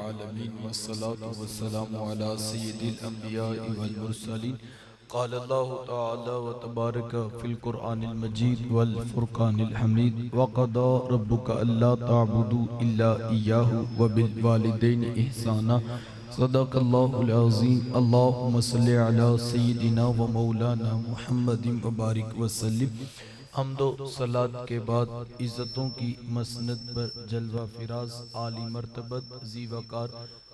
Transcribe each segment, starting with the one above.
العالمين والصلاة والسلام على سيد الأنبياء والمرسلين. قال الله تعالى وتبارك في القرآن المجيد والفرقان الحميد وقضى ربك ألا تعبدوا إلا إياه وبالوالدين إحسانا. صدق الله العظيم. اللهم صل على سيدنا ومولانا محمد وبارك وسلم. حمد و صلات کے بعد عزتوں کی مسند پر جلوہ فراز عالی مرتبت ذی وقار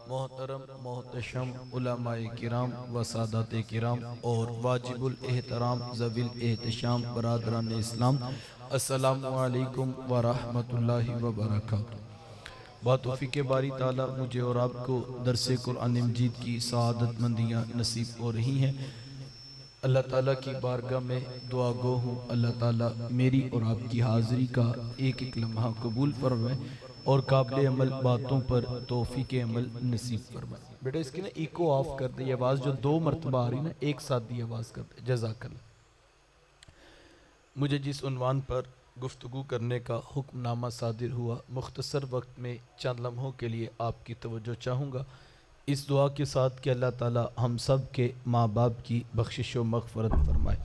محترم محتشم علماء کرام و سادات کرام اور واجب الاحترام ذوی الاحتشام برادران اسلام، السلام علیکم ورحمۃ اللہ وبرکاتہ۔ توفیق باری تعالیٰ مجھے اور آپ کو درس قرآن مجید کی سعادت مندیاں نصیب ہو رہی ہیں۔ اللہ تعالیٰ کی بارگاہ میں دعا گو ہوں، اللہ تعالیٰ میری اور آپ کی حاضری کا ایک ایک لمحہ قبول فرمائے اور قابل عمل باتوں پر توفیق عمل نصیب فرمائے۔ بیٹا اس کی نا ایکو آف کر دے، یہ آواز جو دو مرتبہ آ رہی نا ایک ساتھ دی آواز کر دے، جزاک اللہ۔ مجھے جس عنوان پر گفتگو کرنے کا حکم نامہ صادر ہوا، مختصر وقت میں چند لمحوں کے لیے آپ کی توجہ چاہوں گا، اس دعا کے ساتھ کہ اللہ تعالی ہم سب کے ماں باپ کی بخشش و مغفرت فرمائے۔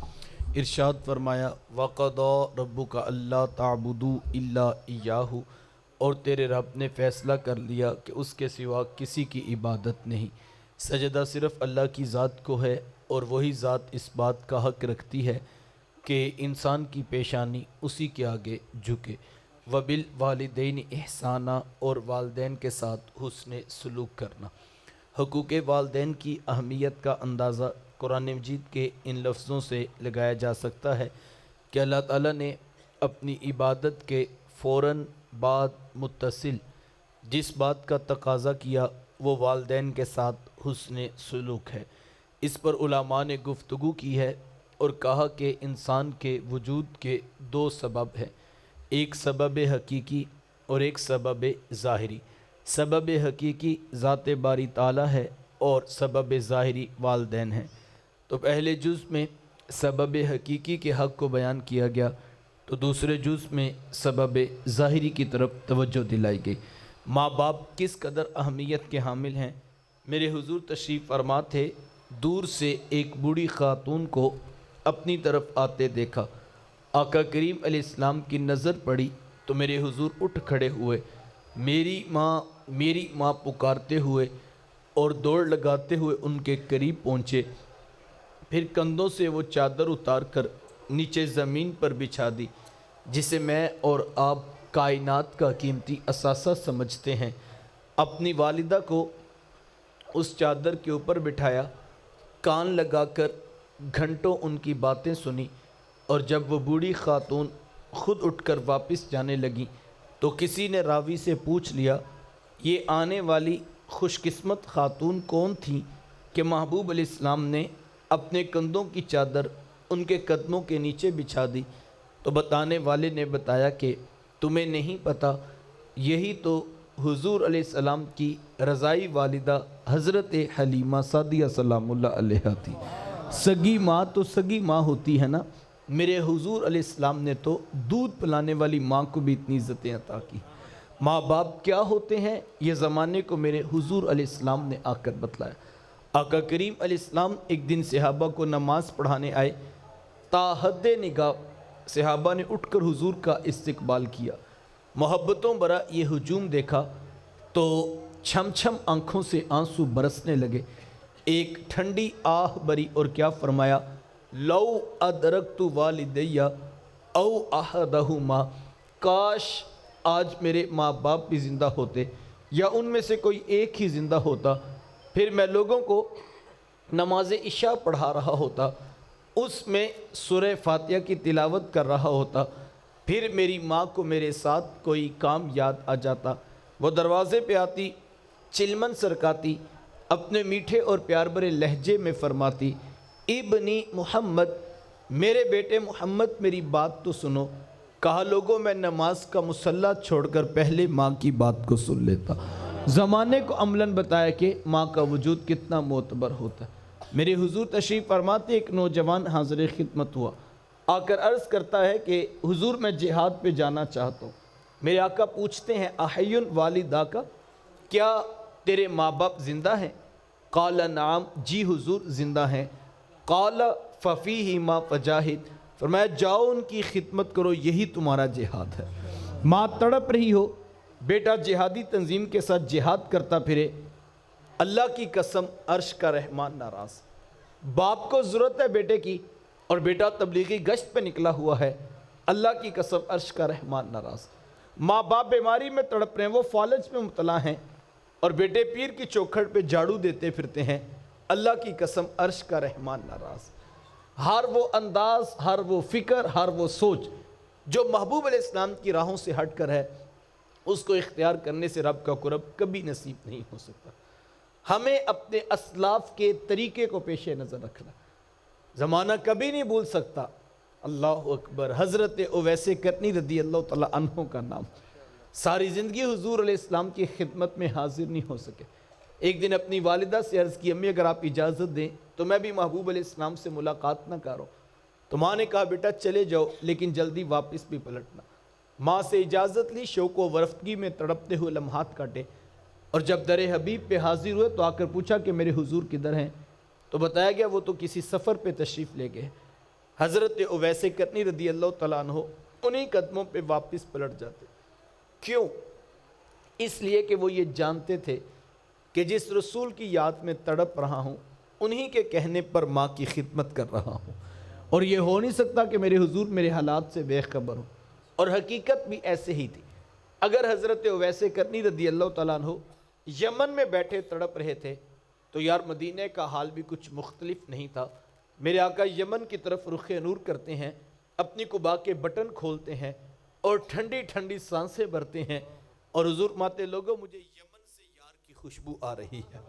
ارشاد فرمایا وَقَضَى رَبُّكَ أَلَّا تَعْبُدُوا إِلَّا إِيَّاهُ، اور تیرے رب نے فیصلہ کر لیا کہ اس کے سوا کسی کی عبادت نہیں، سجدہ صرف اللہ کی ذات کو ہے، اور وہی ذات اس بات کا حق رکھتی ہے کہ انسان کی پیشانی اسی کے آگے جھکے۔ وَبِالْوَالِدَيْنِ إِحْسَانًا، اور والدین کے ساتھ حسن سلوک کرنا۔ حقوق والدین کی اہمیت کا اندازہ قرآن مجید کے ان لفظوں سے لگایا جا سکتا ہے کہ اللہ تعالیٰ نے اپنی عبادت کے فوراً بعد متصل جس بات کا تقاضا کیا وہ والدین کے ساتھ حسن سلوک ہے۔ اس پر علماء نے گفتگو کی ہے اور کہا کہ انسان کے وجود کے دو سبب ہیں، ایک سبب حقیقی اور ایک سبب ظاہری۔ سبب حقیقی ذات باری تعالیٰ ہے اور سبب ظاہری والدین ہیں۔ تو پہلے جز میں سبب حقیقی کے حق کو بیان کیا گیا، تو دوسرے جز میں سبب ظاہری کی طرف توجہ دلائی گئی۔ ماں باپ کس قدر اہمیت کے حامل ہیں۔ میرے حضور تشریف فرما تھے، دور سے ایک بوڑھی خاتون کو اپنی طرف آتے دیکھا، آقا کریم علیہ السلام کی نظر پڑی تو میرے حضور اٹھ کھڑے ہوئے، میری ماں پکارتے ہوئے اور دوڑ لگاتے ہوئے ان کے قریب پہنچے، پھر کندھوں سے وہ چادر اتار کر نیچے زمین پر بچھا دی جسے میں اور آپ کائنات کا قیمتی اثاثہ سمجھتے ہیں۔ اپنی والدہ کو اس چادر کے اوپر بٹھایا، کان لگا کر گھنٹوں ان کی باتیں سنی، اور جب وہ بوڑھی خاتون خود اٹھ کر واپس جانے لگی تو کسی نے راوی سے پوچھ لیا یہ آنے والی خوش قسمت خاتون کون تھی کہ محبوب علیہ السلام نے اپنے کندھوں کی چادر ان کے قدموں کے نیچے بچھا دی؟ تو بتانے والے نے بتایا کہ تمہیں نہیں پتہ، یہی تو حضور علیہ السلام کی رضائی والدہ حضرت حلیمہ سعدیہ سلام اللہ علیہا تھی۔ سگی ماں تو سگی ماں ہوتی ہے نا، میرے حضور علیہ السلام نے تو دودھ پلانے والی ماں کو بھی اتنی عزتیں عطا کی۔ ماں باپ کیا ہوتے ہیں یہ زمانے کو میرے حضور علیہ السلام نے آ کر بتلایا۔ آقا کریم علیہ السلام ایک دن صحابہ کو نماز پڑھانے آئے، تا حد نگاہ صحابہ نے اٹھ کر حضور کا استقبال کیا، محبتوں برا یہ ہجوم دیکھا تو چھم چھم آنکھوں سے آنسو برسنے لگے۔ ایک ٹھنڈی آہ بری اور کیا فرمایا، لو ادرکت والدیہ او احدہما، کاش آج میرے ماں باپ بھی زندہ ہوتے یا ان میں سے کوئی ایک ہی زندہ ہوتا، پھر میں لوگوں کو نماز عشاء پڑھا رہا ہوتا، اس میں سورہ فاتحہ کی تلاوت کر رہا ہوتا، پھر میری ماں کو میرے ساتھ کوئی کام یاد آ جاتا، وہ دروازے پہ آتی، چلمن سرکاتی، اپنے میٹھے اور پیار بھرے لہجے میں فرماتی ابنی محمد، میرے بیٹے محمد میری بات تو سنو۔ کہا لوگوں میں نماز کا مصلی چھوڑ کر پہلے ماں کی بات کو سن لیتا۔ زمانے کو عملاً بتایا کہ ماں کا وجود کتنا معتبر ہوتا ہے۔ میرے حضور تشریف فرماتے ایک نوجوان حاضر خدمت ہوا، آ کر عرض کرتا ہے کہ حضور میں جہاد پہ جانا چاہتا ہوں۔ میرے آقا پوچھتے ہیں احیٌ والدہ کا، کیا تیرے ماں باپ زندہ ہیں؟ قال نعم، جی حضور زندہ ہیں۔ قال ففیہما فجاہد، فرمایا جاؤ ان کی خدمت کرو، یہی تمہارا جہاد ہے۔ ماں تڑپ رہی ہو، بیٹا جہادی تنظیم کے ساتھ جہاد کرتا پھرے، اللہ کی قسم عرش کا رحمان ناراض۔ باپ کو ضرورت ہے بیٹے کی اور بیٹا تبلیغی گشت پہ نکلا ہوا ہے، اللہ کی قسم عرش کا رحمان ناراض۔ ماں باپ بیماری میں تڑپ رہے ہیں، وہ فالج میں مبتلا ہیں، اور بیٹے پیر کی چوکھٹ پہ جھاڑو دیتے پھرتے ہیں، اللہ کی قسم عرش کا رحمان ناراض۔ ہر وہ انداز، ہر وہ فکر، ہر وہ سوچ جو محبوب علیہ السلام کی راہوں سے ہٹ کر ہے، اس کو اختیار کرنے سے رب کا قرب کبھی نصیب نہیں ہو سکتا۔ ہمیں اپنے اسلاف کے طریقے کو پیش نظر رکھنا، زمانہ کبھی نہیں بھول سکتا۔ اللہ اکبر، حضرت اویس کرنی رضی اللہ تعالیٰ عنہ کا نام، ساری زندگی حضور علیہ السلام کی خدمت میں حاضر نہیں ہو سکے۔ ایک دن اپنی والدہ سے عرض کی، امی اگر آپ اجازت دیں تو میں بھی محبوب علیہ السلام سے ملاقات نہ کروں۔ تو ماں نے کہا بیٹا چلے جاؤ لیکن جلدی واپس بھی پلٹنا۔ ماں سے اجازت لی، شوق و ورفتگی میں تڑپتے ہوئے لمحات کاٹے، اور جب در حبیب پہ حاضر ہوئے تو آ کر پوچھا کہ میرے حضور کدھر ہیں؟ تو بتایا گیا وہ تو کسی سفر پہ تشریف لے گئے۔ حضرت اویس کرنی رضی اللہ تعالیٰ عنہ انہی قدموں پہ واپس پلٹ جاتے۔ کیوں؟ اس لیے کہ وہ یہ جانتے تھے کہ جس رسول کی یاد میں تڑپ رہا ہوں، انہی کے کہنے پر ماں کی خدمت کر رہا ہوں، اور یہ ہو نہیں سکتا کہ میرے حضور میرے حالات سے بے خبر ہوں۔ اور حقیقت بھی ایسے ہی تھی۔ اگر حضرت اویس کرنی رضی اللہ تعالیٰ عنہ یمن میں بیٹھے تڑپ رہے تھے تو یار مدینہ کا حال بھی کچھ مختلف نہیں تھا۔ میرے آقا یمن کی طرف رخ نور کرتے ہیں، اپنی قبا کے بٹن کھولتے ہیں اور ٹھنڈی ٹھنڈی سانسیں بھرتے ہیں، اور حضور ماتے لوگوں مجھے یمن سے یار کی خوشبو آ رہی ہے۔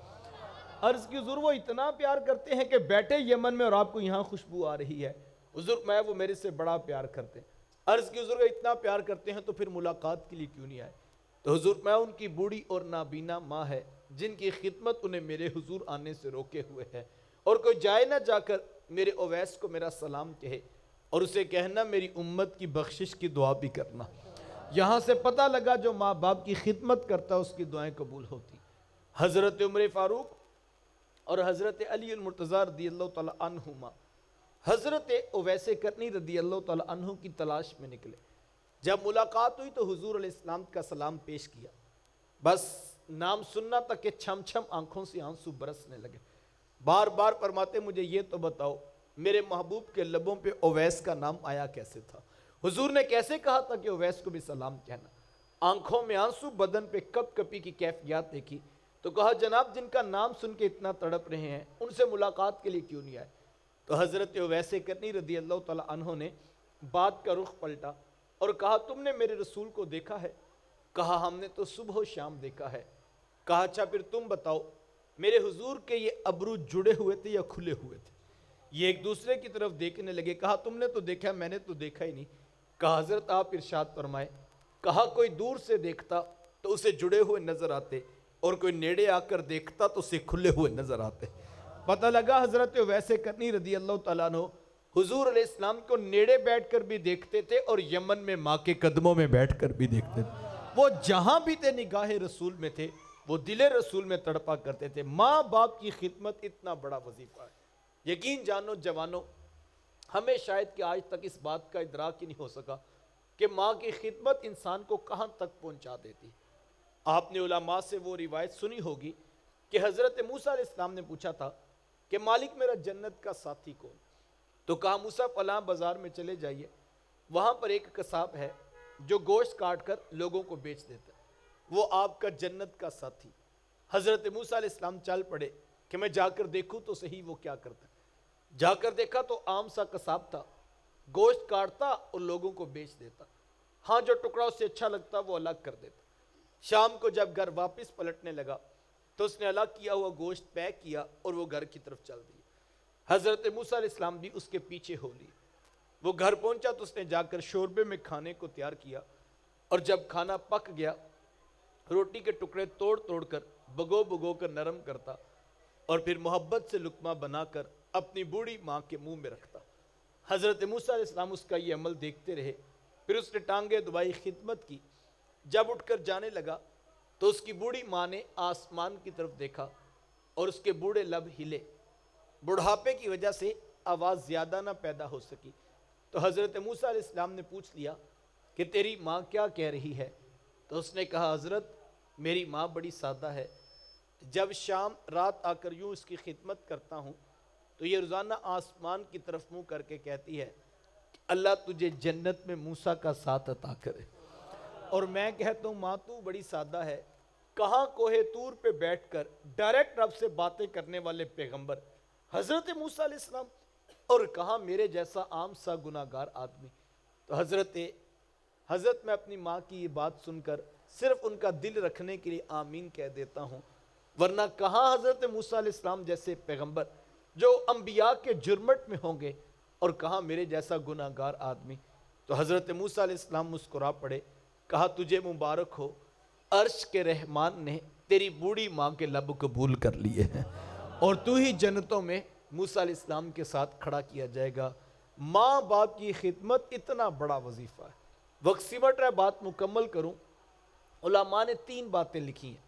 عرض کی حضور وہ اتنا پیار کرتے ہیں کہ بیٹھے یمن میں اور آپ کو یہاں خوشبو آ رہی ہے؟ حضور میں وہ میرے سے بڑا پیار کرتے ہیں۔ عرض کی حضور اتنا پیار کرتے ہیں تو پھر ملاقات کے لیے کیوں نہیں آئے؟ تو حضور میں ان کی بوڑھی اور نابینا ماں ہے جن کی خدمت انہیں میرے حضور آنے سے روکے ہوئے ہے، اور کوئی جائے نہ جا کر میرے اویس کو میرا سلام کہے اور اسے کہنا میری امت کی بخشش کی دعا بھی کرنا۔ یہاں سے پتہ لگا جو ماں باپ کی خدمت کرتا اس کی دعائیں قبول ہوتی۔ حضرت عمر فاروق اور حضرت علی المرتضیٰ رضی اللہ تعالیٰ عنہما حضرت اویس کرنی رضی اللہ تعالیٰ عنہ کی تلاش میں نکلے۔ جب ملاقات ہوئی تو حضور علیہ السلام کا سلام پیش کیا، بس نام سننا تک کہ چھم چھم آنکھوں سے آنسو برسنے لگے۔ بار بار فرماتے مجھے یہ تو بتاؤ میرے محبوب کے لبوں پہ اویس کا نام آیا کیسے تھا؟ حضور نے کیسے کہا تھا کہ اویس کو بھی سلام کہنا؟ آنکھوں میں آنسو، بدن پہ کپ کپی کی کیفیات دیکھی تو کہا جناب جن کا نام سن کے اتنا تڑپ رہے ہیں ان سے ملاقات کے لیے کیوں نہیں آئے؟ تو حضرت اویس کرنی رضی اللہ تعالیٰ عنہ نے بات کا رخ پلٹا اور کہا تم نے میرے رسول کو دیکھا ہے؟ کہا ہم نے تو صبح و شام دیکھا ہے۔ کہا اچھا پھر تم بتاؤ میرے حضور کے یہ ابرو جڑے ہوئے تھے یا کھلے ہوئے تھے؟ یہ ایک دوسرے کی طرف دیکھنے لگے۔ کہا تم نے تو دیکھا، میں نے تو دیکھا ہی نہیں۔ کہا حضرت آپ ارشاد فرمائے۔ کہا کوئی دور سے دیکھتا تو اسے جڑے ہوئے نظر آتے، اور کوئی نیڑے آ کر دیکھتا تو اسے کھلے ہوئے نظر آتے۔ پتہ لگا حضرت اویس کرنی رضی اللہ تعالیٰ عنہ حضور علیہ السلام کو نیڑے بیٹھ کر بھی دیکھتے تھے اور یمن میں ماں کے قدموں میں بیٹھ کر بھی دیکھتے تھے۔ وہ جہاں بھی تھے نگاہ رسول میں تھے، وہ دل رسول میں تڑپا کرتے تھے۔ ماں باپ کی خدمت اتنا بڑا وظیفہ ہے۔ یقین جانو جوانوں، ہمیں شاید کہ آج تک اس بات کا ادراک ہی نہیں ہو سکا کہ ماں کی خدمت انسان کو کہاں تک پہنچا دیتی۔ آپ نے علماء سے وہ روایت سنی ہوگی کہ حضرت موسیٰ علیہ السلام نے پوچھا تھا کہ مالک میرا جنت کا ساتھی کون؟ تو کہا موسیٰ فلاں بازار میں چلے جائیے، وہاں پر ایک قصاب ہے جو گوشت کاٹ کر لوگوں کو بیچ دیتا ہے، وہ آپ کا جنت کا ساتھی۔ حضرت موسیٰ علیہ السلام چل پڑے کہ میں جا کر دیکھوں تو صحیح وہ کیا کرتا ہے۔ جا کر دیکھا تو عام سا قصاب تھا، گوشت کاٹتا اور لوگوں کو بیچ دیتا، ہاں جو ٹکڑا اسے اچھا لگتا وہ الگ کر دیتا۔ شام کو جب گھر واپس پلٹنے لگا تو اس نے الگ کیا ہوا گوشت پیک کیا اور وہ گھر کی طرف چل دیا۔ حضرت موسیٰ علیہ السلام بھی اس کے پیچھے ہو لی۔ وہ گھر پہنچا تو اس نے جا کر شوربے میں کھانے کو تیار کیا، اور جب کھانا پک گیا روٹی کے ٹکڑے توڑ توڑ کر بگو بگو کر نرم کرتا اور پھر محبت سے لقمہ بنا کر اپنی بوڑھی ماں کے منہ میں رکھتا۔ حضرت موسیٰ علیہ السلام اس کا یہ عمل دیکھتے رہے، پھر اس نے ٹانگیں دبائی، خدمت کی۔ جب اٹھ کر جانے لگا تو اس کی بوڑھی ماں نے آسمان کی طرف دیکھا اور اس کے بوڑھے لب ہلے، بڑھاپے کی وجہ سے آواز زیادہ نہ پیدا ہو سکی۔ تو حضرت موسیٰ علیہ السلام نے پوچھ لیا کہ تیری ماں کیا کہہ رہی ہے؟ تو اس نے کہا حضرت میری ماں بڑی سادہ ہے، جب شام رات آ کر یوں اس کی خدمت کرتا ہوں تو یہ روزانہ آسمان کی طرف منہ کر کے کہتی ہے کہ اللہ تجھے جنت میں موسیٰ کا ساتھ عطا کرے، اور میں کہتا ہوں ماں تو بڑی سادہ ہے، کہاں کوہ طور پہ بیٹھ کر ڈائریکٹ رب سے باتیں کرنے والے پیغمبر حضرت موسیٰ علیہ السلام، اور کہاں میرے جیسا عام سا گناہگار آدمی۔ تو حضرت میں اپنی ماں کی یہ بات سن کر صرف ان کا دل رکھنے کے لیے آمین کہہ دیتا ہوں، ورنہ کہاں حضرت موسیٰ علیہ السلام جیسے پیغمبر جو انبیاء کے جرمٹ میں ہوں گے، اور کہاں میرے جیسا گناہگار آدمی۔ تو حضرت موسیٰ علیہ السلام مسکرا پڑے، کہا تجھے مبارک ہو، عرش کے رحمان نے تیری بوڑھی ماں کے لب قبول کر لیے ہیں، اور تو ہی جنتوں میں موسیٰ علیہ السلام کے ساتھ کھڑا کیا جائے گا۔ ماں باپ کی خدمت اتنا بڑا وظیفہ ہے۔ وقت سمٹ رہا ہے، بات مکمل کروں۔ علماء نے 3 باتیں لکھی ہیں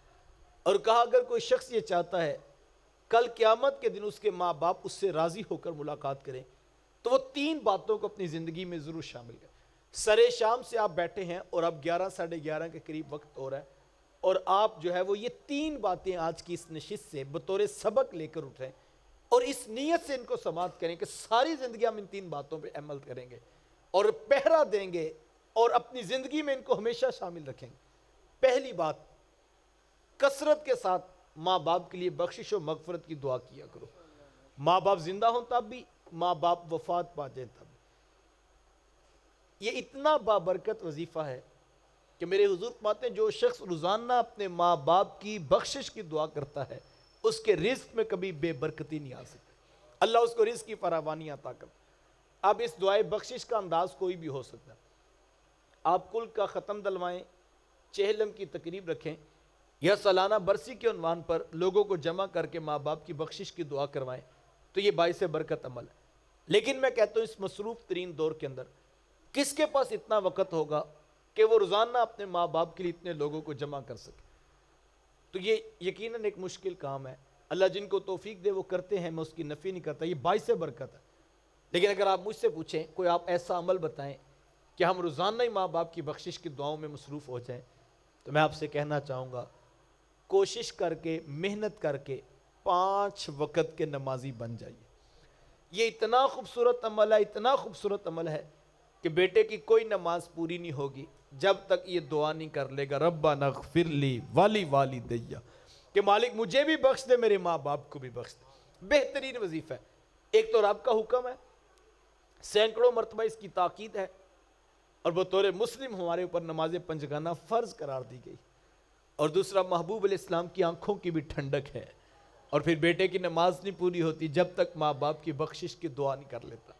اور کہا اگر کوئی شخص یہ چاہتا ہے کل قیامت کے دن اس کے ماں باپ اس سے راضی ہو کر ملاقات کریں تو وہ 3 باتوں کو اپنی زندگی میں ضرور شامل کریں۔ سرے شام سے آپ بیٹھے ہیں اور اب 11 ساڑھے 11 کے قریب وقت ہو رہا ہے، اور آپ جو ہے وہ یہ 3 باتیں آج کی اس نشست سے بطور سبق لے کر اٹھیں اور اس نیت سے ان کو سماعت کریں کہ ساری زندگی ہم ان 3 باتوں پہ عمل کریں گے اور پہرا دیں گے اور اپنی زندگی میں ان کو ہمیشہ شامل رکھیں گے۔ پہلی بات، کثرت کے ساتھ ماں باپ کے لیے بخشش و مغفرت کی دعا کیا کرو، ماں باپ زندہ ہوں تب بھی، ماں باپ وفات پا جائیں تب بھی۔ یہ اتنا بابرکت وظیفہ ہے کہ میرے حضور فرماتے ہیں جو شخص روزانہ اپنے ماں باپ کی بخشش کی دعا کرتا ہے اس کے رزق میں کبھی بے برکتی نہیں آ سکتی، اللہ اس کو رزق کی فراوانی عطا کرتا۔ اب اس دعائے بخشش کا انداز کوئی بھی ہو سکتا ہے، آپ کل کا ختم دلوائیں، چہلم کی تقریب رکھیں یا سالانہ برسی کے عنوان پر لوگوں کو جمع کر کے ماں باپ کی بخشش کی دعا کروائیں تو یہ باعث برکت عمل ہے۔ لیکن میں کہتا ہوں اس مصروف ترین دور کے اندر کس کے پاس اتنا وقت ہوگا کہ وہ روزانہ اپنے ماں باپ کے لیے اتنے لوگوں کو جمع کر سکے؟ تو یہ یقیناً ایک مشکل کام ہے۔ اللہ جن کو توفیق دے وہ کرتے ہیں، میں اس کی نفی نہیں کرتا، یہ باعث برکت ہے۔ لیکن اگر آپ مجھ سے پوچھیں کوئی آپ ایسا عمل بتائیں کہ ہم روزانہ ہی ماں باپ کی بخشش کی دعاؤں میں مصروف ہو جائیں، تو میں آپ سے کہنا چاہوں گا کوشش کر کے، محنت کر کے 5 وقت کے نمازی بن جائیے۔ یہ اتنا خوبصورت عمل ہے، اتنا خوبصورت عمل ہے کہ بیٹے کی کوئی نماز پوری نہیں ہوگی جب تک یہ دعا نہیں کر لے گا ربنا اغفر لی والی والدیہ، کہ مالک مجھے بھی بخش دے، میرے ماں باپ کو بھی بخش دے۔ بہترین وظیفہ ہے۔ ایک تو رب کا حکم ہے، سینکڑوں مرتبہ اس کی تاکید ہے، اور بطور مسلم ہمارے اوپر نماز پنجگانہ فرض قرار دی گئی، اور دوسرا محبوب علیہ السلام کی آنکھوں کی بھی ٹھنڈک ہے۔ اور پھر بیٹے کی نماز نہیں پوری ہوتی جب تک ماں باپ کی بخشش کی دعا نہیں کر لیتا۔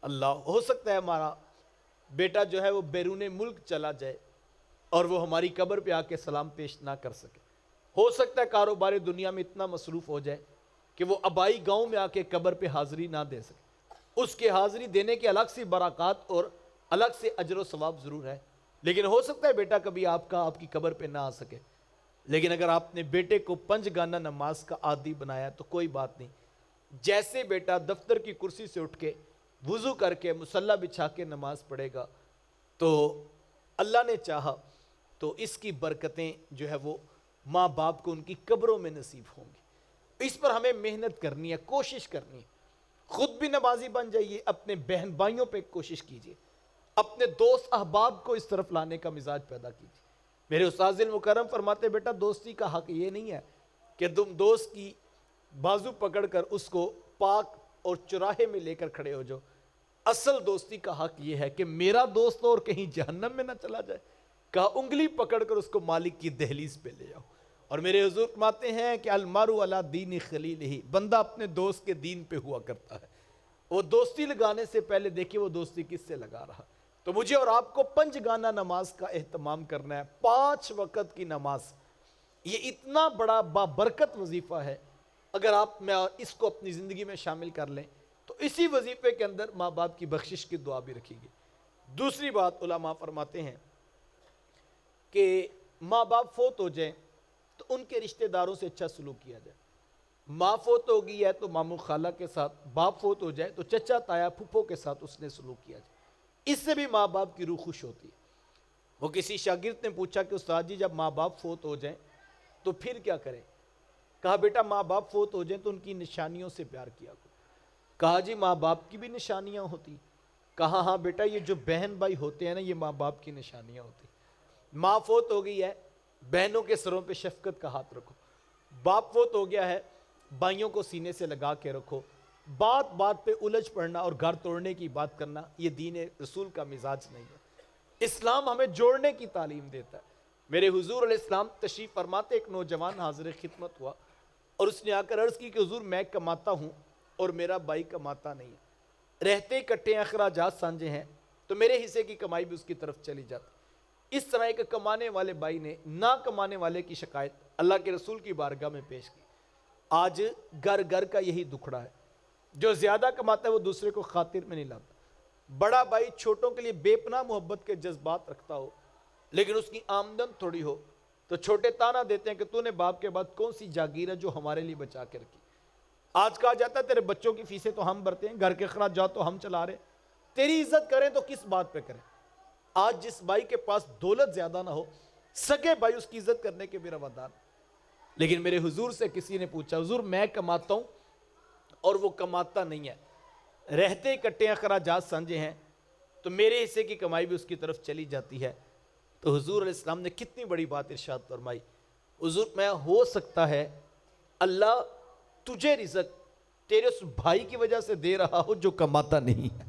اللہ، ہو سکتا ہے ہمارا بیٹا جو ہے وہ بیرون ملک چلا جائے اور وہ ہماری قبر پہ آ کے سلام پیش نہ کر سکے، ہو سکتا ہے کاروبار دنیا میں اتنا مصروف ہو جائے کہ وہ آبائی گاؤں میں آ کے قبر پہ حاضری نہ دے سکے۔ اس کے حاضری دینے کی الگ سی برکات اور الگ سے اجر و ثواب ضرور ہے، لیکن ہو سکتا ہے بیٹا کبھی آپ کی قبر پہ نہ آ سکے۔ لیکن اگر آپ نے بیٹے کو 5 گانا نماز کا عادی بنایا تو کوئی بات نہیں، جیسے بیٹا دفتر کی کرسی سے اٹھ کے وضو کر کے مصلی بچھا کے نماز پڑھے گا تو اللہ نے چاہا تو اس کی برکتیں جو ہے وہ ماں باپ کو ان کی قبروں میں نصیب ہوں گی۔ اس پر ہمیں محنت کرنی ہے، کوشش کرنی ہے۔ خود بھی نمازی بن جائیے، اپنے بہن بھائیوں پہ کوشش کیجیے، اپنے دوست احباب کو اس طرف لانے کا مزاج پیدا کیجیے۔ میرے استاذ المکرم فرماتے بیٹا دوستی کا حق یہ نہیں ہے کہ تم دوست کی بازو پکڑ کر اس کو پاک اور چراہے میں لے کر کھڑے ہو جاؤ، اصل دوستی کا حق یہ ہے کہ میرا دوست اور کہیں جہنم میں نہ چلا جائے، کہا انگلی پکڑ کر اس کو مالک کی دہلیز پہ لے آؤ۔ اور میرے حضور فرماتے ہیں کہ المرء علی دین خلیلہ، بندہ اپنے دوست کے دین پہ ہوا کرتا ہے۔ وہ دوستی لگانے سے پہلے دیکھیں وہ دوستی کس سے لگا رہا۔ تو مجھے اور آپ کو 5 گانا نماز کا اہتمام کرنا ہے، 5 وقت کی نماز۔ یہ اتنا بڑا بابرکت وظیفہ ہے، اگر آپ میں اس کو اپنی زندگی میں شامل کر لیں تو اسی وظیفے کے اندر ماں باپ کی بخشش کی دعا بھی رکھی گی۔ دوسری بات علماء فرماتے ہیں کہ ماں باپ فوت ہو جائیں تو ان کے رشتہ داروں سے اچھا سلوک کیا جائے. ماں فوت ہو گئی ہے تو ماموں خالہ کے ساتھ، باپ فوت ہو جائے تو چچا تایا پھپھو کے ساتھ اس نے سلوک کیا جائے. اس سے بھی ماں باپ کی روح خوش ہوتی ہے. وہ کسی شاگرد نے پوچھا کہ استاد جی جب ماں باپ فوت ہو جائیں تو پھر کیا کریں؟ کہا بیٹا ماں باپ فوت ہو جائیں تو ان کی نشانیوں سے پیار کیا کرو. کہا جی ماں باپ کی بھی نشانیاں ہوتی؟ کہا ہاں بیٹا یہ جو بہن بھائی ہوتے ہیں نا یہ ماں باپ کی نشانیاں ہوتی. ماں فوت ہو گئی ہے، بہنوں کے سروں پہ شفقت کا ہاتھ رکھو. باپ فوت ہو گیا ہے، بھائیوں کو سینے سے لگا کے رکھو. بات بات پہ الجھ پڑنا اور گھر توڑنے کی بات کرنا یہ دین رسول کا مزاج نہیں ہے. اسلام ہمیں جوڑنے کی تعلیم دیتا ہے. میرے حضور علیہ السلام تشریف فرماتے، ایک نوجوان حاضر خدمت ہوا اور اس نے آ کر عرض کی کہ حضور میں کماتا ہوں اور میرا بھائی کماتا نہیں ہے، رہتے اکٹھے اخراجات سانجے ہیں تو میرے حصے کی کمائی بھی اس کی طرف چلی جاتی. اس طرح ایک کمانے والے بھائی نے نہ کمانے والے کی شکایت اللہ کے رسول کی بارگاہ میں پیش کی. آج گھر گھر کا یہی دکھڑا ہے. جو زیادہ کماتا ہے وہ دوسرے کو خاطر میں نہیں لاتا. بڑا بھائی چھوٹوں کے لیے بے پناہ محبت کے جذبات رکھتا ہو لیکن اس کی آمدن تھوڑی ہو تو چھوٹے تانا دیتے ہیں کہ تو نے باپ کے بعد کون سی جاگیر ہے جو ہمارے لیے بچا کے رکھی. آج کہا جاتا ہے تیرے بچوں کی فیسیں تو ہم بھرتے ہیں، گھر کے اخراجات تو ہم چلا رہے، تیری عزت کریں تو کس بات پہ کریں. آج جس بھائی کے پاس دولت زیادہ نہ ہو، سگے بھائی اس کی عزت کرنے کے بھی روادار. لیکن میرے حضور سے کسی نے پوچھا حضور میں کماتا ہوں اور وہ کماتا نہیں ہے، رہتے اکٹھے اخراجات سانجے ہیں تو میرے حصے کی کمائی بھی اس کی طرف چلی جاتی ہے. تو حضور علیہ السلام نے کتنی بڑی بات ارشاد فرمائی. حضور میں ہو سکتا ہے اللہ تجھے رزق تیرے اس بھائی کی وجہ سے دے رہا ہو جو کماتا نہیں ہے.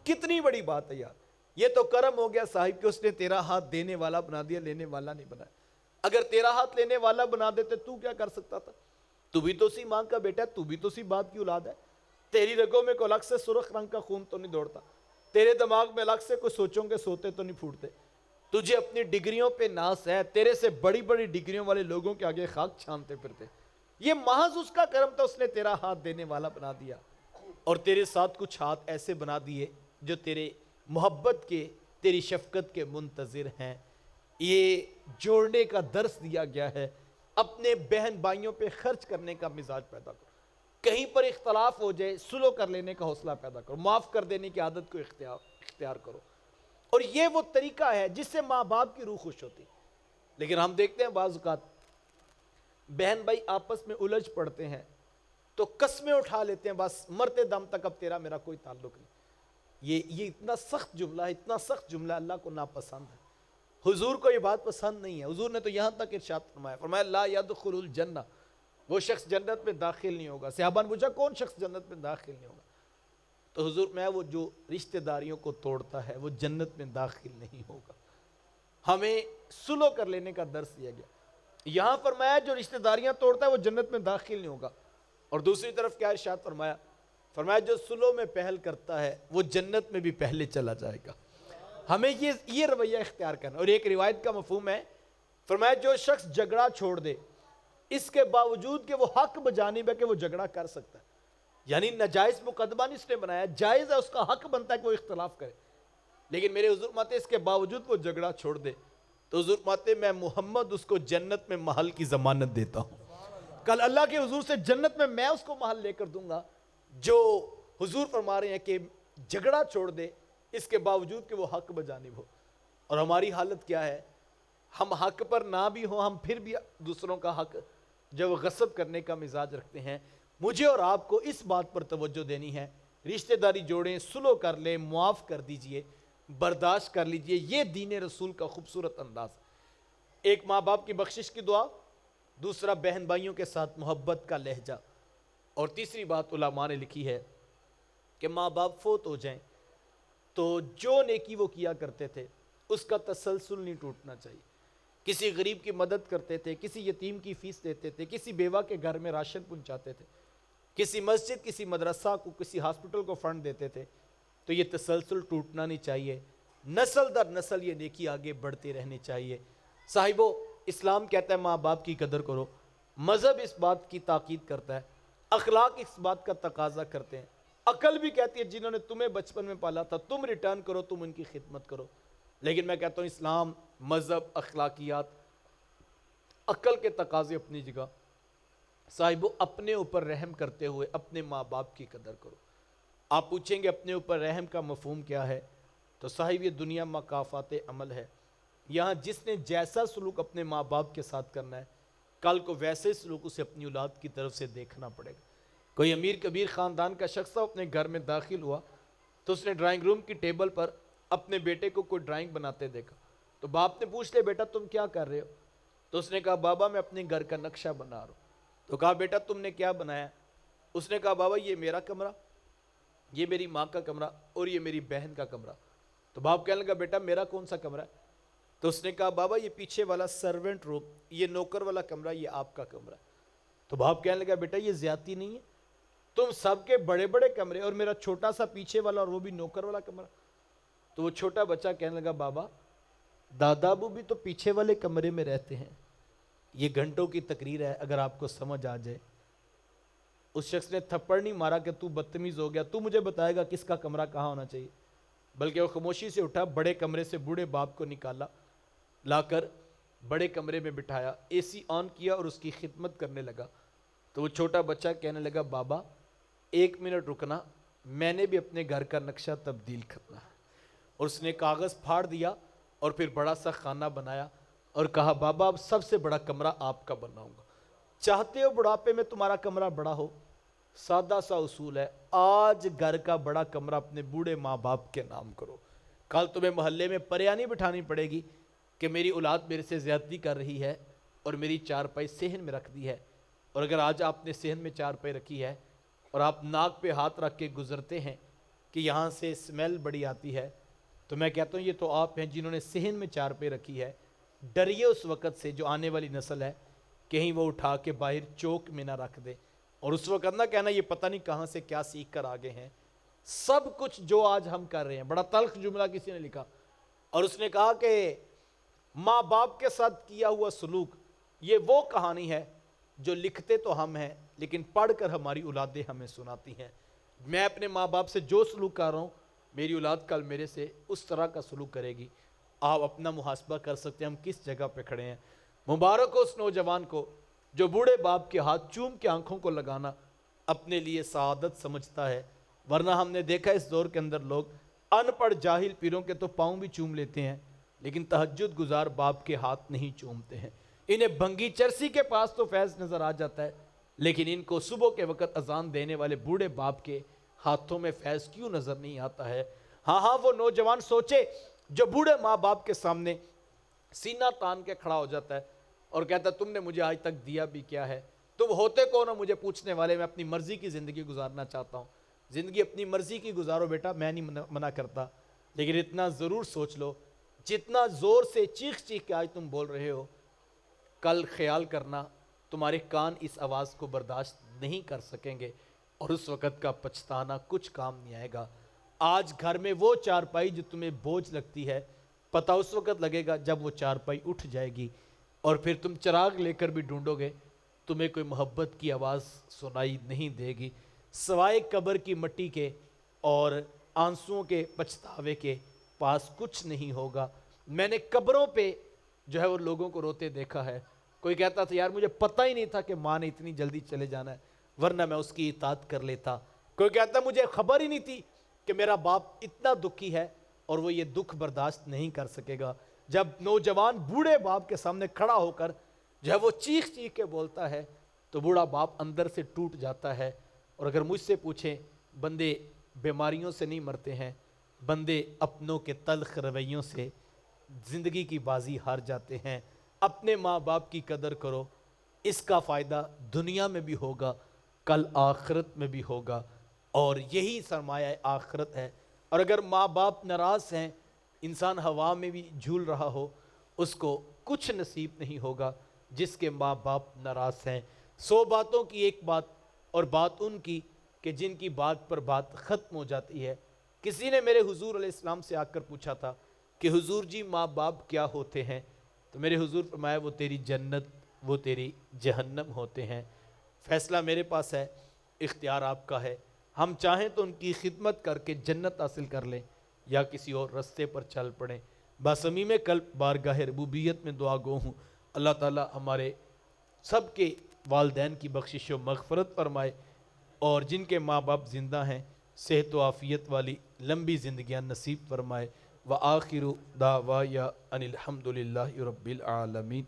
کتنی بڑی بات ہے یار. یہ تو کرم ہو گیا صاحب کہ اس نے تیرا ہاتھ دینے والا بنا دیا، لینے والا نہیں بنایا. اگر تیرا ہاتھ لینے والا بنا دیتے تو کیا کر سکتا تھا؟ تو بھی تو سی ماں کا بیٹا ہے، تو بھی تو سی باپ کی اولاد ہے. تیری رگوں میں کوئی الگ سے سرخ رنگ کا خون تو نہیں دوڑتا، تیرے دماغ میں الگ سے کوئی سوچوں کے سوتے تو نہیں پھوٹتے. تجھے اپنی ڈگریوں پہ ناز ہے، تیرے سے بڑی بڑی ڈگریوں والے لوگوں کے آگے خاک چھانتے پھرتے. یہ محض اس کا کرم تھا، اس نے تیرا ہاتھ دینے والا بنا دیا اور تیرے ساتھ کچھ ہاتھ ایسے بنا دیے جو تیرے محبت کے، تیری شفقت کے منتظر ہیں. یہ جوڑنے کا درس دیا گیا ہے. اپنے بہن بھائیوں پہ خرچ کرنے کا مزاج پیدا کرو. کہیں پر اختلاف ہو جائے سلو کر لینے کا حوصلہ پیدا کرو، معاف کر دینے کی عادت کو اختیار کرو. اور یہ وہ طریقہ ہے جس سے ماں باپ کی روح خوش ہوتی. لیکن ہم دیکھتے ہیں بعض اوقات بہن بھائی آپس میں الجھ پڑتے ہیں تو قسمیں اٹھا لیتے ہیں بس مرتے دم تک اب تیرا میرا کوئی تعلق نہیں. یہ اتنا سخت جملہ ہے، اتنا سخت جملہ اللہ کو ناپسند ہے. حضور کو یہ بات پسند نہیں ہے. حضور نے تو یہاں تک ارشاد فرمایا لا يدخل الجنہ، وہ شخص جنت میں داخل نہیں ہوگا. صحابہ نے پوچھا کون شخص جنت میں داخل نہیں ہوگا؟ تو حضور میں وہ جو رشتہ داریوں کو توڑتا ہے وہ جنت میں داخل نہیں ہوگا. ہمیں سلو کر لینے کا درس دیا گیا. یہاں فرمایا جو رشتہ داریاں توڑتا ہے وہ جنت میں داخل نہیں ہوگا. اور دوسری طرف کیا ارشاد فرمایا جو سلو میں پہل کرتا ہے وہ جنت میں بھی پہلے چلا جائے گا. ہمیں یہ رویہ اختیار کرنا. اور ایک روایت کا مفہوم ہے، فرمایا جو شخص جھگڑا چھوڑ دے اس کے باوجود کہ وہ حق بجانب ہے کہ وہ جھگڑا کر سکتا ہے، یعنی ناجائز مقدمہ نہیں اس نے بنایا، جائز ہے، اس کا حق بنتا ہے کہ وہ اختلاف کرے، لیکن میرے حضور ماتے اس کے باوجود وہ جھگڑا چھوڑ دے تو حضور ماتے میں محمد اس کو جنت میں محل کی ضمانت دیتا ہوں. کل اللہ کے حضور سے جنت میں اس کو محل لے کر دوں گا جو حضور فرما رہے ہیں کہ جھگڑا چھوڑ دے اس کے باوجود کہ وہ حق بجانب ہو. اور ہماری حالت کیا ہے؟ ہم حق پر نہ بھی ہوں، ہم پھر بھی دوسروں کا حق جو غصب کرنے کا مزاج رکھتے ہیں. مجھے اور آپ کو اس بات پر توجہ دینی ہے، رشتہ داری جوڑیں، سلو کر لیں، معاف کر دیجئے، برداشت کر لیجئے. یہ دین رسول کا خوبصورت انداز. ایک ماں باپ کی بخشش کی دعا، دوسرا بہن بھائیوں کے ساتھ محبت کا لہجہ، اور تیسری بات علماء نے لکھی ہے کہ ماں باپ فوت ہو جائیں تو جو نیکی وہ کیا کرتے تھے اس کا تسلسل نہیں ٹوٹنا چاہیے. کسی غریب کی مدد کرتے تھے، کسی یتیم کی فیس دیتے تھے، کسی بیوہ کے گھر میں راشن پہنچاتے تھے، کسی مسجد، کسی مدرسہ کو، کسی ہاسپٹل کو فنڈ دیتے تھے، تو یہ تسلسل ٹوٹنا نہیں چاہیے. نسل در نسل یہ نیکی آگے بڑھتی رہنی چاہیے. صاحبو، اسلام کہتا ہے ماں باپ کی قدر کرو، مذہب اس بات کی تاکید کرتا ہے، اخلاق اس بات کا تقاضا کرتے ہیں، عقل بھی کہتی ہے جنہوں نے تمہیں بچپن میں پالا تھا تم ریٹرن کرو، تم ان کی خدمت کرو. لیکن میں کہتا ہوں اسلام، مذہب، اخلاقیات عقل کے تقاضے اپنی جگہ، صاحبو اپنے اوپر رحم کرتے ہوئے اپنے ماں باپ کی قدر کرو۔ آپ پوچھیں گے اپنے اوپر رحم کا مفہوم کیا ہے، تو صاحب یہ دنیا مکافات عمل ہے۔ یہاں جس نے جیسا سلوک اپنے ماں باپ کے ساتھ کرنا ہے، کل کو ویسے سلوک اسے اپنی اولاد کی طرف سے دیکھنا پڑے گا۔ کوئی امیر کبیر خاندان کا شخص اپنے گھر میں داخل ہوا تو اس نے ڈرائنگ روم کی ٹیبل پر اپنے بیٹے کو کوئی ڈرائنگ بناتے دیکھا، تو باپ نے پوچھ لیا بیٹا تم کیا کر رہے ہو؟ تو اس نے کہا بابا میں اپنے گھر کا نقشہ بنا رہا ہوں۔ تو کہا بیٹا تم نے کیا بنایا؟ اس نے کہا بابا یہ میرا کمرہ، یہ میری ماں کا کمرہ اور یہ میری بہن کا کمرہ۔ تو باپ کہنے لگا بیٹا میرا کون سا کمرہ ہے؟ تو اس نے کہا بابا یہ پیچھے والا سرونٹ روم، یہ نوکر والا کمرہ، یہ آپ کا کمرہ ہے۔ تو باپ کہنے لگا بیٹا یہ زیادتی نہیں ہے؟ تم سب کے بڑے بڑے کمرے اور میرا چھوٹا سا پیچھے والا اور وہ بھی نوکر والا کمرہ۔ تو وہ چھوٹا بچہ کہنے لگا بابا دادا ابو بھی تو پیچھے والے کمرے میں رہتے ہیں، یہ گھنٹوں کی تقریر ہے اگر آپ کو سمجھ آ جائے۔ اس شخص نے تھپڑ نہیں مارا کہ تو بدتمیز ہو گیا، تو مجھے بتائے گا کس کا کمرہ کہاں ہونا چاہیے، بلکہ وہ خاموشی سے اٹھا، بڑے کمرے سے بوڑھے باپ کو نکالا، لا کر بڑے کمرے میں بٹھایا، اے سی آن کیا اور اس کی خدمت کرنے لگا۔ تو وہ چھوٹا بچہ کہنے لگا بابا 1 منٹ رکنا، میں نے بھی اپنے گھر کا نقشہ تبدیل کرنا ہے۔ اور اس نے کاغذ پھاڑ دیا اور پھر بڑا سا خانہ بنایا اور کہا بابا اب سب سے بڑا کمرہ آپ کا بناؤں گا، چاہتے ہو بڑھاپے میں تمہارا کمرہ بڑا ہو؟ سادہ سا اصول ہے، آج گھر کا بڑا کمرہ اپنے بوڑھے ماں باپ کے نام کرو، کل تمہیں محلے میں پریانی بٹھانی پڑے گی کہ میری اولاد میرے سے زیادتی کر رہی ہے اور میری چارپائی صحن میں رکھ دی ہے۔ اور اگر آج آپ نے صحن میں چارپائی رکھی ہے اور آپ ناک پہ ہاتھ رکھ کے گزرتے ہیں کہ یہاں سے اسمیل بڑی آتی ہے، تو میں کہتا ہوں یہ تو آپ ہیں جنہوں نے صحن میں چارپائی رکھی ہے۔ ڈریے اس وقت سے جو آنے والی نسل ہے کہیں وہ اٹھا کے باہر چوک میں نہ رکھ دے، اور اس وقت نہ کہنا یہ پتہ نہیں کہاں سے کیا سیکھ کر آگے ہیں۔ سب کچھ جو آج ہم کر رہے ہیں، بڑا تلخ جملہ کسی نے لکھا اور اس نے کہا کہ ماں باپ کے ساتھ کیا ہوا سلوک یہ وہ کہانی ہے جو لکھتے تو ہم ہیں لیکن پڑھ کر ہماری اولادیں ہمیں سناتی ہیں۔ میں اپنے ماں باپ سے جو سلوک کر رہا ہوں میری اولاد کل میرے سے اس طرح کا سلوک کرے گی۔ آپ اپنا محاسبہ کر سکتے ہیں ہم کس جگہ پہ کھڑے ہیں۔ مبارک ہو اس نوجوان کو جو بوڑھے باپ کے ہاتھ چوم کے آنکھوں کو لگانا اپنے لیے سعادت سمجھتا ہے، ورنہ ہم نے دیکھا اس دور کے اندر لوگ ان پڑھ جاہل پیروں کے تو پاؤں بھی چوم لیتے ہیں لیکن تہجد گزار باپ کے ہاتھ نہیں چومتے ہیں۔ انہیں بھنگی چرسی کے پاس تو فیض نظر آ جاتا ہے لیکن ان کو صبح کے وقت اذان دینے والے بوڑھے باپ کے ہاتھوں میں فیض کیوں نظر نہیں آتا ہے؟ ہاں وہ نوجوان سوچے جو بوڑھے ماں باپ کے سامنے سینہ تان کے کھڑا ہو جاتا ہے اور کہتا ہے تم نے مجھے آج تک دیا بھی کیا ہے، تم ہوتے کون ہو مجھے پوچھنے والے، میں اپنی مرضی کی زندگی گزارنا چاہتا ہوں۔ زندگی اپنی مرضی کی گزارو بیٹا، میں نہیں منع کرتا، لیکن اتنا ضرور سوچ لو جتنا زور سے چیخ چیخ کے آج تم بول رہے ہو، کل خیال کرنا تمہارے کان اس آواز کو برداشت نہیں کر سکیں گے اور اس وقت کا پچھتانا کچھ کام نہیں آئے گا۔ آج گھر میں وہ چارپائی جو تمہیں بوجھ لگتی ہے پتہ اس وقت لگے گا جب وہ چارپائی اٹھ جائے گی اور پھر تم چراغ لے کر بھی ڈھونڈو گے تمہیں کوئی محبت کی آواز سنائی نہیں دے گی سوائے قبر کی مٹی کے اور آنسوؤں کے پچھتاوے کے پاس کچھ نہیں ہوگا۔ میں نے قبروں پہ جو ہے وہ لوگوں کو روتے دیکھا ہے، کوئی کہتا تھا یار مجھے پتہ ہی نہیں تھا کہ ماں نے اتنی جلدی چلے جانا ہے ورنہ میں اس کی اطاعت کر لیتا، کوئی کہتا مجھے خبر ہی نہیں تھی کہ میرا باپ اتنا دکھی ہے اور وہ یہ دکھ برداشت نہیں کر سکے گا۔ جب نوجوان بوڑھے باپ کے سامنے کھڑا ہو کر جو ہے وہ چیخ چیخ کے بولتا ہے تو بوڑھا باپ اندر سے ٹوٹ جاتا ہے۔ اور اگر مجھ سے پوچھیں بندے بیماریوں سے نہیں مرتے ہیں، بندے اپنوں کے تلخ رویوں سے زندگی کی بازی ہار جاتے ہیں۔ اپنے ماں باپ کی قدر کرو، اس کا فائدہ دنیا میں بھی ہوگا کل آخرت میں بھی ہوگا اور یہی سرمایہ آخرت ہے۔ اور اگر ماں باپ ناراض ہیں، انسان ہوا میں بھی جھول رہا ہو، اس کو کچھ نصیب نہیں ہوگا جس کے ماں باپ ناراض ہیں۔ 100 باتوں کی ایک بات اور بات ان کی کہ جن کی بات پر بات ختم ہو جاتی ہے۔ کسی نے میرے حضور علیہ السلام سے آ کر پوچھا تھا کہ حضور جی ماں باپ کیا ہوتے ہیں؟ تو میرے حضور فرمایا وہ تیری جنت وہ تیری جہنم ہوتے ہیں۔ فیصلہ میرے پاس ہے، اختیار آپ کا ہے، ہم چاہیں تو ان کی خدمت کر کے جنت حاصل کر لیں یا کسی اور رستے پر چل پڑیں۔ بصمیم قلب بارگاہ ربوبیت میں دعا گو ہوں، اللہ تعالی ہمارے سب کے والدین کی بخشش و مغفرت فرمائے، اور جن کے ماں باپ زندہ ہیں صحت و عافیت والی لمبی زندگیاں نصیب فرمائے۔ وآخر دعوایا ان الحمد للہ رب العالمین۔